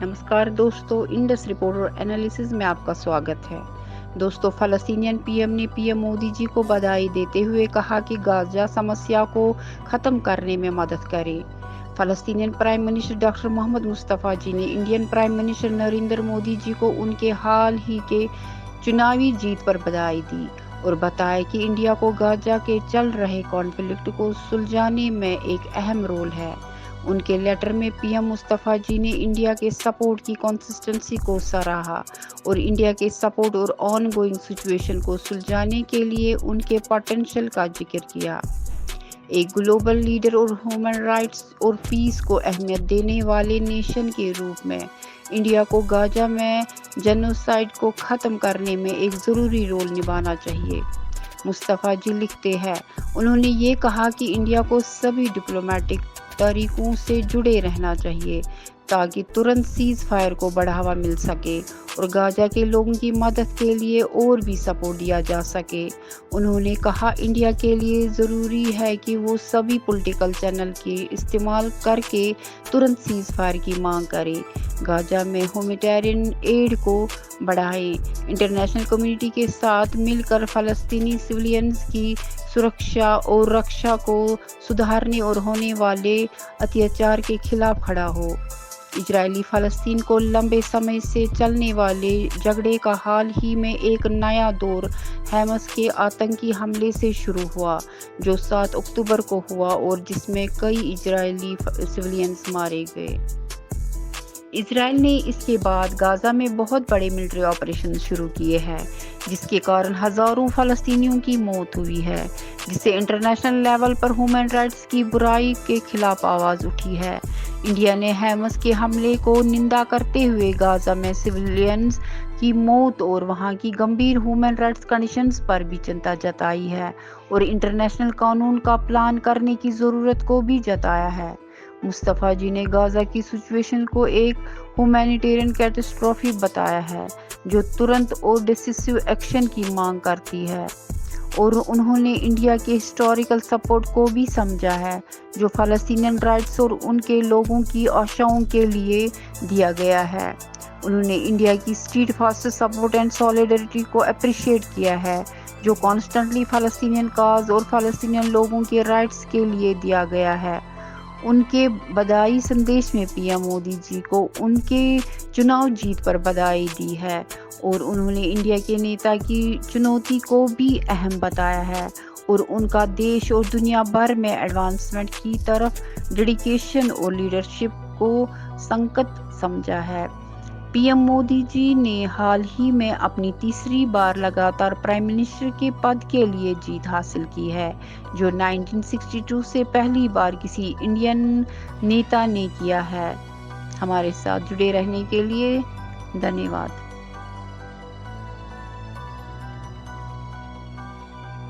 नमस्कार दोस्तों, Indus report और एनालिसिस में आपका स्वागत है। दोस्तों, फ़लस्तीनियन पीएम ने पीएम मोदी जी को बधाई देते हुए कहा कि गाजा समस्या को ख़त्म करने में मदद करें। Palestinian prime minister doctor Mohammad Mustafa ji ने Indian prime minister Narendra Modi ji को उनके हाल ही के चुनावी जीत पर बधाई दी और बताया कि इंडिया को गाजा के चल रहे कॉन्फ्लिक्ट को सुलझाने में एक अहम रोल है। उनके लेटर में पीएम मुस्तफ़ा जी ने इंडिया के सपोर्ट की कंसिस्टेंसी को सराहा और इंडिया के सपोर्ट और ऑन गोइंग सिचुएशन को सुलझाने के लिए उनके पोटेंशियल का जिक्र किया। एक ग्लोबल लीडर और ह्यूमन राइट्स और पीस को अहमियत देने वाले नेशन के रूप में इंडिया को गाजा में जेनोसाइड को ख़त्म करने में एक ज़रूरी रोल निभाना चाहिए। मुस्तफ़ा जी लिखते हैं, उन्होंने ये कहा कि इंडिया को सभी डिप्लोमेटिक तरीकों से जुड़े रहना चाहिए ताकि तुरंत सीज फायर को बढ़ावा मिल सके और गाजा के लोगों की मदद के लिए और भी सपोर्ट दिया जा सके। उन्होंने कहा, इंडिया के लिए ज़रूरी है कि वो सभी पॉलिटिकल चैनल के इस्तेमाल करके तुरंत सीज फायर की मांग करे, गाजा में ह्यूमैनिटेरियन एड को बढ़ाए, इंटरनेशनल कम्युनिटी के साथ मिलकर फ़लस्तीनी सिविलियंस की सुरक्षा और रक्षा को सुधारने और होने वाले अत्याचार के खिलाफ खड़ा हो। इजरायली फ़लस्तीन को लंबे समय से चलने वाले झगड़े का हाल ही में एक नया दौर हमास के आतंकी हमले से शुरू हुआ, जो 7 अक्टूबर को हुआ और जिसमें कई इजरायली सिविलियंस मारे गए। इजराइल ने इसके बाद गाजा में बहुत बड़े मिलिट्री ऑपरेशन शुरू किए हैं, जिसके कारण हजारों फ़लस्तीनियों की मौत हुई है, जिससे इंटरनेशनल लेवल पर ह्यूमन राइट्स की बुराई के खिलाफ आवाज़ उठी है। इंडिया ने हमास के हमले को निंदा करते हुए गाजा में सिविलियंस की मौत और वहां की गंभीर ह्यूमन राइट्स कंडीशंस पर भी चिंता जताई है और इंटरनेशनल कानून का प्लान करने की ज़रूरत को भी जताया है। मुस्तफ़ा जी ने गाजा की सिचुएशन को एक ह्यूमैनिटेरियन कैटास्ट्रोफी बताया है, जो तुरंत और डिसिसिव एक्शन की मांग करती है, और उन्होंने इंडिया के हिस्टोरिकल सपोर्ट को भी समझा है, जो फ़लस्तीनियन राइट्स और उनके लोगों की आशाओं के लिए दिया गया है। उन्होंने इंडिया की street fast support and solidarity को अप्रिशिएट किया है, जो कॉन्स्टेंटली फ़लस्तीनियन काज और फ़लस्तीनियन लोगों के राइट्स के लिए दिया गया है। उनके बधाई संदेश में पीएम मोदी जी को उनके चुनाव जीत पर बधाई दी है और उन्होंने इंडिया के नेता की चुनौती को भी अहम बताया है और उनका देश और दुनिया भर में एडवांसमेंट की तरफ डेडिकेशन और लीडरशिप को संकट समझा है। पीएम मोदी जी ने हाल ही में अपनी तीसरी बार लगातार प्राइम मिनिस्टर के पद के लिए जीत हासिल की है, जो 1962 से पहली बार किसी इंडियन नेता ने किया है। हमारे साथ जुड़े रहने के लिए धन्यवाद।